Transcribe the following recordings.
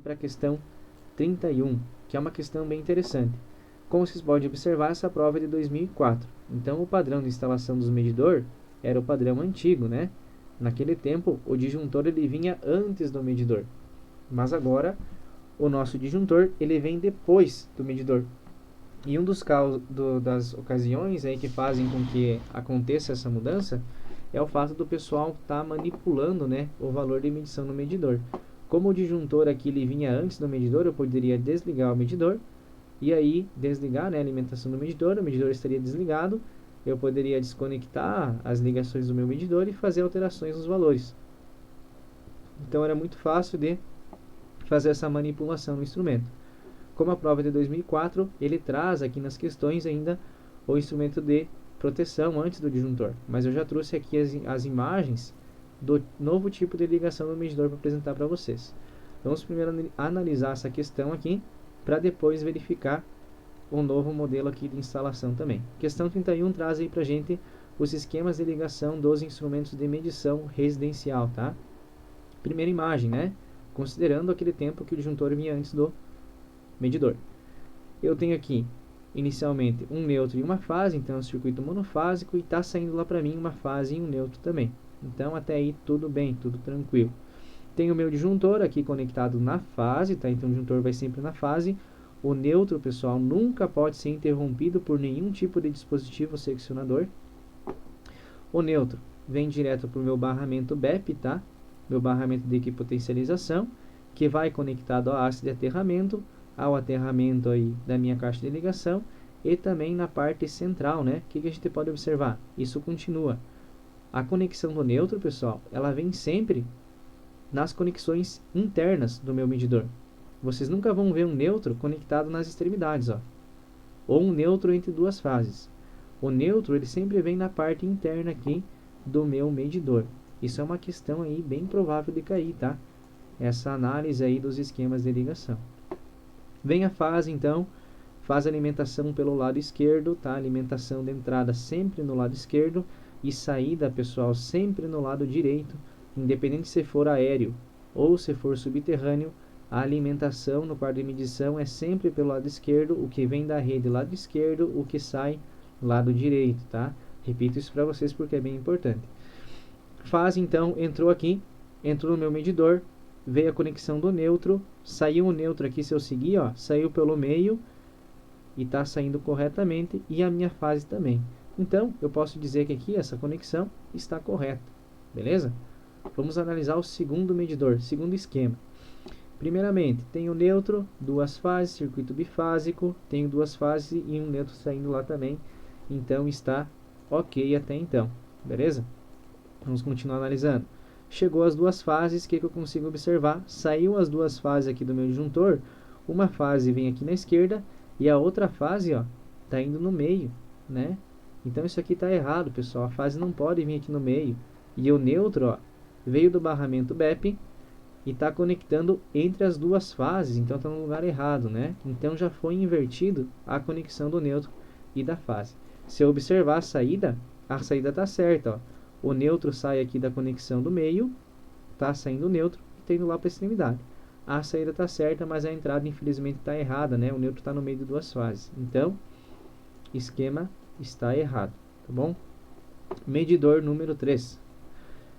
Para a questão 31, que é uma questão bem interessante. Como vocês podem observar, essa prova é de 2004. Então, o padrão de instalação dos medidor era o padrão antigo, né? Naquele tempo, o disjuntor ele vinha antes do medidor. Mas agora, o nosso disjuntor ele vem depois do medidor. E um das ocasiões aí que fazem com que aconteça essa mudança é o fato do pessoal estar manipulando, né, o valor de medição no medidor. Como o disjuntor aqui ele vinha antes do medidor, eu poderia desligar o medidor e aí desligar, né, a alimentação do medidor, o medidor estaria desligado, eu poderia desconectar as ligações do meu medidor e fazer alterações nos valores. Então era muito fácil de fazer essa manipulação no instrumento. Como a prova é de 2004, ele traz aqui nas questões ainda o instrumento de proteção antes do disjuntor. Mas eu já trouxe aqui as imagens do novo tipo de ligação do medidor para apresentar para vocês. Vamos primeiro analisar essa questão aqui, para depois verificar um novo modelo aqui de instalação também. Questão 31 traz aí para a gente os esquemas de ligação dos instrumentos de medição residencial, tá? Primeira imagem, né? Considerando aquele tempo que o disjuntor vinha antes do medidor. Eu tenho aqui, inicialmente, um neutro e uma fase, então é um circuito monofásico, e está saindo lá para mim uma fase e um neutro também. Então, até aí, tudo bem, tudo tranquilo. Tenho o meu disjuntor aqui conectado na fase, tá? Então, o disjuntor vai sempre na fase. O neutro, pessoal, nunca pode ser interrompido por nenhum tipo de dispositivo seccionador. O neutro vem direto para o meu barramento BEP, tá? Meu barramento de equipotentialização, que vai conectado à haste de aterramento, ao aterramento aí da minha caixa de ligação e também na parte central, né? O que a gente pode observar? Isso continua. A conexão do neutro, pessoal, ela vem sempre nas conexões internas do meu medidor. Vocês nunca vão ver um neutro conectado nas extremidades, ó, ou um neutro entre duas fases. O neutro ele sempre vem na parte interna aqui do meu medidor. Isso é uma questão aí bem provável de cair, tá? Essa análise aí dos esquemas de ligação. Vem a fase, então, faz alimentação pelo lado esquerdo, tá? Alimentação de entrada sempre no lado esquerdo e saída, pessoal, sempre no lado direito, independente se for aéreo ou se for subterrâneo, a alimentação no quadro de medição é sempre pelo lado esquerdo, o que vem da rede lado esquerdo, o que sai lado direito, tá? Repito isso para vocês porque é bem importante. Fase, então, entrou aqui, entrou no meu medidor, veio a conexão do neutro, saiu o neutro aqui, se eu seguir, ó, saiu pelo meio e está saindo corretamente, e a minha fase também. Então, eu posso dizer que aqui essa conexão está correta, beleza? Vamos analisar o segundo medidor, segundo esquema. Primeiramente, tenho neutro, duas fases, circuito bifásico, tenho duas fases e um neutro saindo lá também, então está ok até então, beleza? Vamos continuar analisando. Chegou as duas fases, o que eu consigo observar? Saiu as duas fases aqui do meu disjuntor, uma fase vem aqui na esquerda e a outra fase, ó, tá indo no meio, né? Então isso aqui está errado, pessoal, a fase não pode vir aqui no meio. E o neutro, ó, veio do barramento BEP e está conectando entre as duas fases, então está no lugar errado, né? Então já foi invertido a conexão do neutro e da fase. Se eu observar a saída está certa, ó. O neutro sai aqui da conexão do meio, está saindo o neutro e está indo lá para a extremidade. A saída está certa, mas a entrada infelizmente está errada, né? O neutro está no meio de duas fases. Então, esquema está errado, tá bom? Medidor número 3.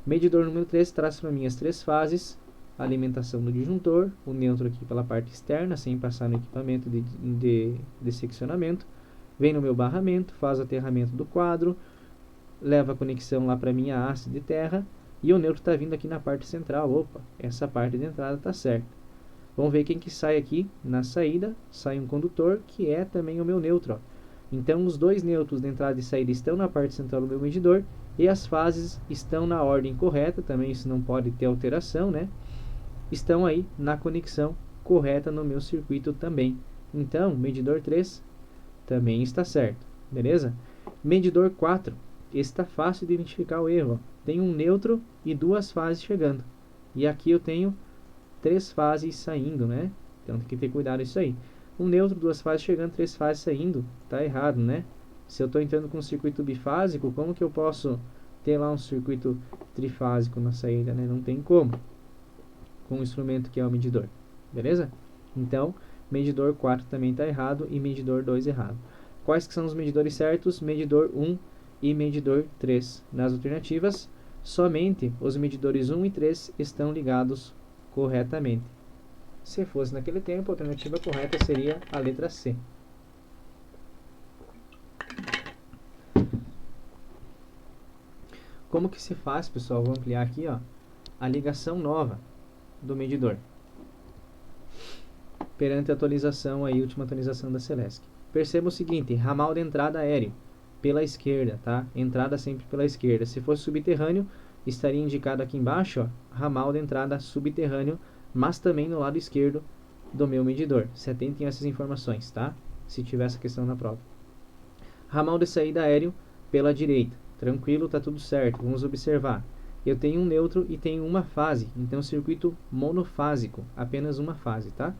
Medidor número 3 traz para mim as três fases, a alimentação do disjuntor, o neutro aqui pela parte externa, sem passar no equipamento de seccionamento, vem no meu barramento, faz o aterramento do quadro, leva a conexão lá para a minha haste de terra, e o neutro está vindo aqui na parte central. Opa, essa parte de entrada está certa. Vamos ver quem que sai aqui. Na saída, sai um condutor, que é também o meu neutro, ó. Então, os dois neutros de entrada e saída estão na parte central do meu medidor, e as fases estão na ordem correta, também isso não pode ter alteração, né? Estão aí na conexão correta no meu circuito também. Então, medidor 3 também está certo, beleza? Medidor 4. Está fácil de identificar o erro. Tem um neutro e duas fases chegando. E aqui eu tenho três fases saindo, né? Então tem que ter cuidado isso aí. Um neutro, duas fases chegando, três fases saindo. Tá errado, né? Se eu estou entrando com um circuito bifásico, como que eu posso ter lá um circuito trifásico na saída, né? Não tem como. Com o instrumento que é o medidor. beleza? Então, medidor 4 também está errado e medidor 2 errado. Quais que são os medidores certos? Medidor 1 e medidor 3. Nas alternativas, somente os medidores 1 e 3 estão ligados corretamente. Se fosse naquele tempo, a alternativa correta seria a letra C. Como que se faz, pessoal? Vou ampliar aqui, ó, a ligação nova do medidor perante a atualização aí, última atualização da Celesc. Perceba o seguinte, ramal de entrada aéreo pela esquerda, tá? Entrada sempre pela esquerda. Se fosse subterrâneo, estaria indicado aqui embaixo, ó, ramal de entrada subterrâneo, mas também no lado esquerdo do meu medidor. Se atentem a essas informações, tá? Se tiver essa questão na prova. Ramal de saída aéreo pela direita. Tranquilo, tá tudo certo. Vamos observar. Eu tenho um neutro e tenho uma fase, então circuito monofásico, apenas uma fase, tá?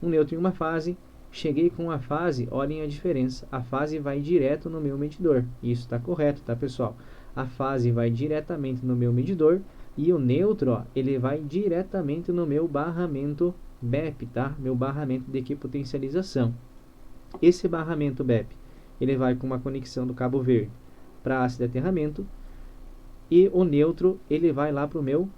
Um neutro e uma fase. Cheguei com a fase, olhem a diferença. A fase vai direto no meu medidor. Isso está correto, tá, pessoal? A fase vai diretamente no meu medidor e o neutro, ó, ele vai diretamente no meu barramento BEP, tá? Meu barramento de equipotentialização. Esse barramento BEP, ele vai com uma conexão do cabo verde para a haste de aterramento e o neutro, ele vai lá para o meu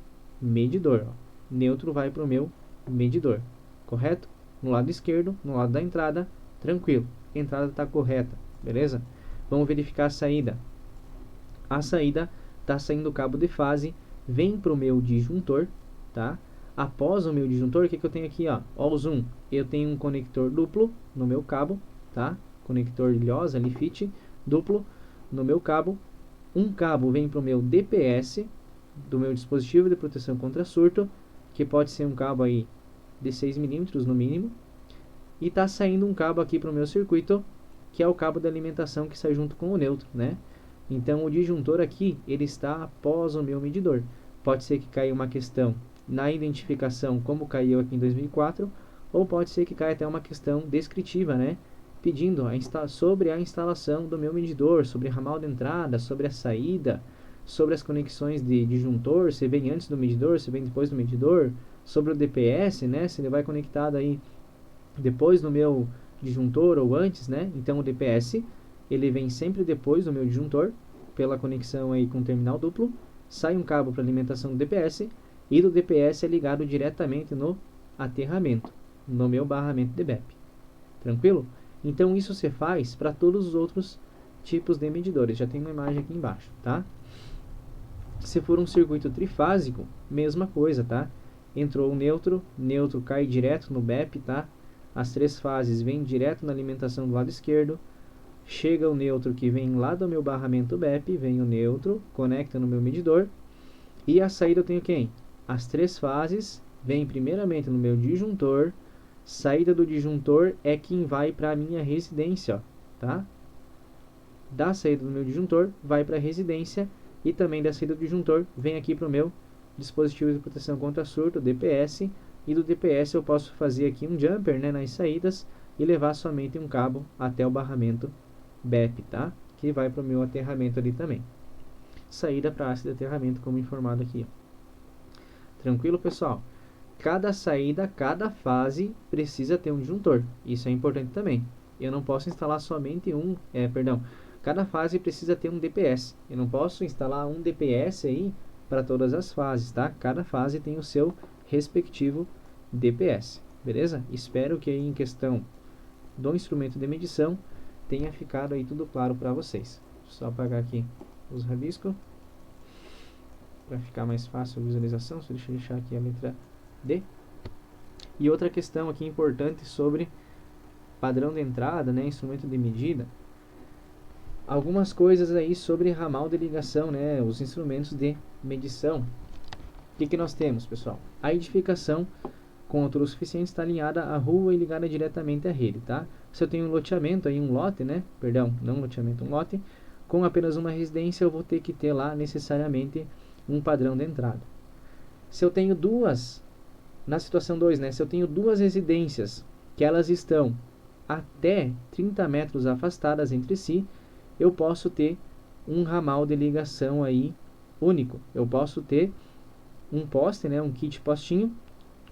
medidor. Ó. Neutro vai para o meu medidor, correto? No lado esquerdo, no lado da entrada, tranquilo. A entrada está correta, beleza? Vamos verificar a saída. A saída está saindo o cabo de fase, vem para o meu disjuntor, tá? Após o meu disjuntor, o que eu tenho aqui, ó? Ó o zoom. Eu tenho um conector duplo no meu cabo, tá? Conector LIOS, LiFit, duplo no meu cabo. Um cabo vem para o meu DPS, do meu dispositivo de proteção contra surto, que pode ser um cabo aí de 6 mm no mínimo, e está saindo um cabo aqui para o meu circuito, que é o cabo de alimentação que sai junto com o neutro, né? Então o disjuntor aqui, ele está após o meu medidor. Pode ser que caia uma questão na identificação, como caiu aqui em 2004, ou pode ser que caia até uma questão descritiva, né? Pedindo sobre a instalação do meu medidor, sobre ramal de entrada, sobre a saída, sobre as conexões de disjuntor, se vem antes do medidor, se vem depois do medidor, sobre o DPS, né? Se ele vai conectado aí depois do meu disjuntor ou antes, né? Então o DPS, ele vem sempre depois do meu disjuntor, pela conexão aí com o terminal duplo, sai um cabo para alimentação do DPS, e do DPS é ligado diretamente no aterramento, no meu barramento de BEP. Tranquilo? Então isso se faz para todos os outros tipos de medidores. Já tem uma imagem aqui embaixo, tá? Se for um circuito trifásico, mesma coisa, tá? Entrou o neutro, neutro cai direto no BEP, tá? As três fases vêm direto na alimentação do lado esquerdo. Chega o neutro que vem lá do meu barramento BEP, vem o neutro, conecta no meu medidor. E a saída eu tenho quem? As três fases vêm primeiramente no meu disjuntor. Saída do disjuntor é quem vai para a minha residência, ó, tá? Da saída do meu disjuntor vai para a residência e também da saída do disjuntor vem aqui para o meu dispositivo de proteção contra surto, DPS, e do DPS eu posso fazer aqui um jumper, né, nas saídas e levar somente um cabo até o barramento BEP, tá? Que vai para o meu aterramento ali também. Saída para a haste de aterramento, como informado aqui. Tranquilo, pessoal? Cada saída, cada fase precisa ter um disjuntor. Isso é importante também. Eu não posso instalar somente cada fase precisa ter um DPS. Eu não posso instalar um DPS aí para todas as fases, tá? Cada fase tem o seu respectivo DPS, beleza? Espero que aí em questão do instrumento de medição tenha ficado aí tudo claro para vocês. Só apagar aqui os rabiscos para ficar mais fácil a visualização. Deixa eu deixar aqui a letra D. E outra questão aqui importante sobre padrão de entrada, né, instrumento de medida. Algumas coisas aí sobre ramal de ligação, né, os instrumentos de medição. O que nós temos, pessoal? A edificação com altura suficiente está alinhada à rua e ligada diretamente à rede, tá? Se eu tenho um loteamento aí, um lote, né, perdão, não um loteamento, um lote, com apenas uma residência, eu vou ter que ter lá necessariamente um padrão de entrada. Se eu tenho na situação 2, né, se eu tenho duas residências que elas estão até 30 metros afastadas entre si, eu posso ter um ramal de ligação aí único. Eu posso ter um poste, né, um kit postinho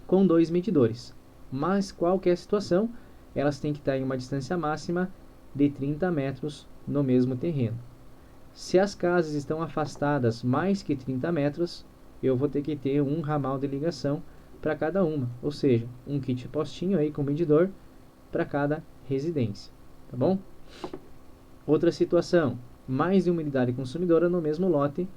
com dois medidores. Mas qual que é a situação? Elas têm que estar em uma distância máxima de 30 metros no mesmo terreno. Se as casas estão afastadas mais que 30 metros, eu vou ter que ter um ramal de ligação para cada uma, ou seja, um kit postinho aí com medidor para cada residência, tá bom? Outra situação, mais de uma unidade consumidora no mesmo lote,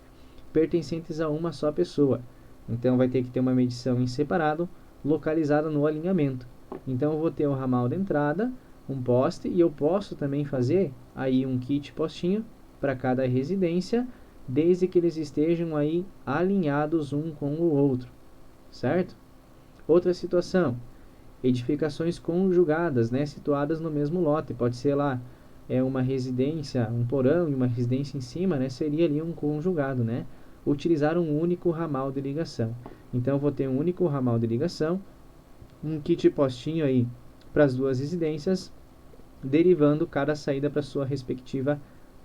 pertencentes a uma só pessoa. Então vai ter que ter uma medição em separado, localizada no alinhamento. Então eu vou ter o ramal de entrada, um poste, e eu posso também fazer aí um kit postinho para cada residência, desde que eles estejam aí alinhados um com o outro, certo? Outra situação, edificações conjugadas, né, situadas no mesmo lote, pode ser lá uma residência, um porão e uma residência em cima, né, seria ali um conjugado, né? Utilizar um único ramal de ligação. Então eu vou ter um único ramal de ligação, um kit postinho aí para as duas residências, derivando cada saída para sua respectiva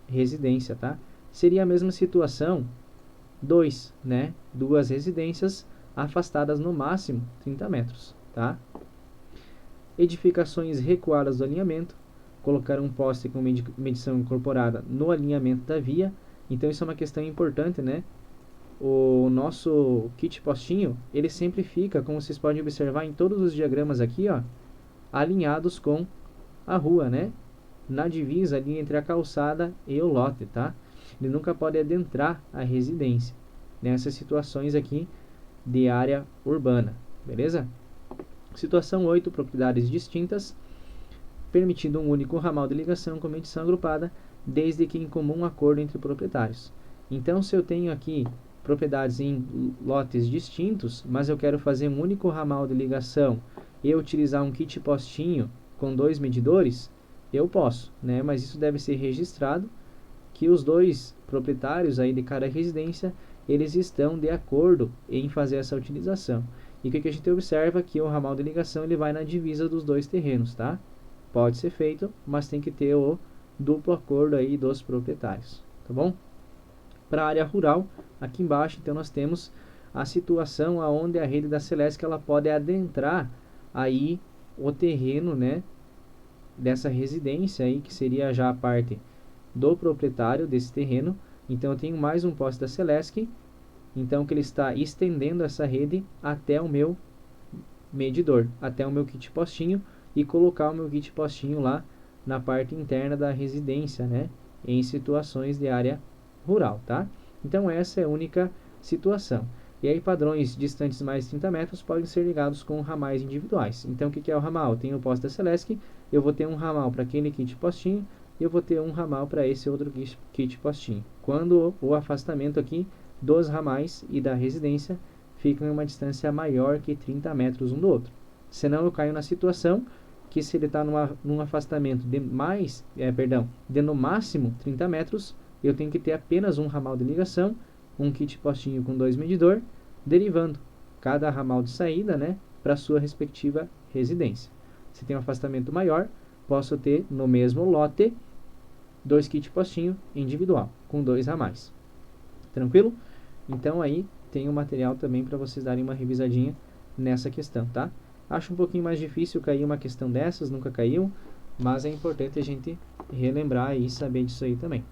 residência, tá? Seria a mesma situação, né? Duas residências afastadas no máximo 30 metros, tá? Edificações recuadas do alinhamento, colocar um poste com medição incorporada no alinhamento da via. Então isso é uma questão importante, né? O nosso kit postinho, ele sempre fica, como vocês podem observar em todos os diagramas aqui, ó, alinhados com a rua, né? Na divisa ali entre a calçada e o lote, tá? Ele nunca pode adentrar a residência nessas situações aqui de área urbana, beleza? Situação 8, propriedades distintas, permitindo um único ramal de ligação com medição agrupada, desde que em comum acordo entre proprietários. Então, se eu tenho aqui propriedades em lotes distintos, mas eu quero fazer um único ramal de ligação e utilizar um kit postinho com 2 medidores, eu posso, né? Mas isso deve ser registrado, que os dois proprietários aí de cada residência, eles estão de acordo em fazer essa utilização. E o que a gente observa? Que o ramal de ligação ele vai na divisa dos dois terrenos, tá? Pode ser feito, mas tem que ter o duplo acordo aí dos proprietários, tá bom? Para a área rural, aqui embaixo, então nós temos a situação aonde a rede da Celesc ela pode adentrar aí o terreno, né, dessa residência aí, que seria já a parte do proprietário desse terreno. Então eu tenho mais um poste da Celesc, então que ele está estendendo essa rede até o meu medidor, até o meu kit postinho, e colocar o meu kit postinho lá na parte interna da residência, né, em situações de área rural, tá? Então essa é a única situação. E aí padrões distantes mais de 30 metros podem ser ligados com ramais individuais. Então o que é o ramal? Eu tenho o poste da Celesc, eu vou ter um ramal para aquele kit postinho, e eu vou ter um ramal para esse outro kit postinho. Quando o afastamento aqui dos ramais e da residência ficam em uma distância maior que 30 metros um do outro. Senão eu caio na situação que se ele está num afastamento de de no máximo 30 metros, eu tenho que ter apenas um ramal de ligação, um kit postinho com 2 medidor, derivando cada ramal de saída, né, para sua respectiva residência. Se tem um afastamento maior, posso ter no mesmo lote 2 kit postinho individual, com 2 ramais. Tranquilo? Então aí tem o material também para vocês darem uma revisadinha nessa questão, tá? Acho um pouquinho mais difícil cair uma questão dessas, nunca caiu, mas é importante a gente relembrar e saber disso aí também.